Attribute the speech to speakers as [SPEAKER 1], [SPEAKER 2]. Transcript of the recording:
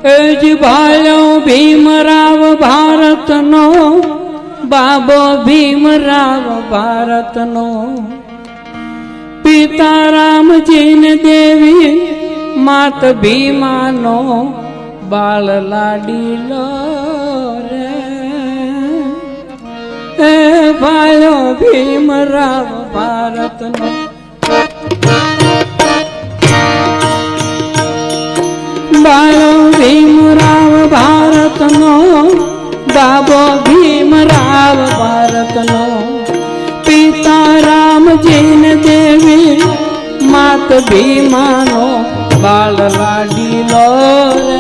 [SPEAKER 1] એજ ભાલો ભીમરાવ ભારતનો બાબો ભીમરાવ ભારતનો પિતા રામજીને દેવી માત ભીમાનો બાળ લાડીલો રે એ ભાલો ભીમરાવ ભારતનો બાળો ભીમરાવ ભારતનો બાબો ભીમરાવ ભારતનો પિતા રામજીને દેવી માત ભીમાનો બાળ લાડીલો રે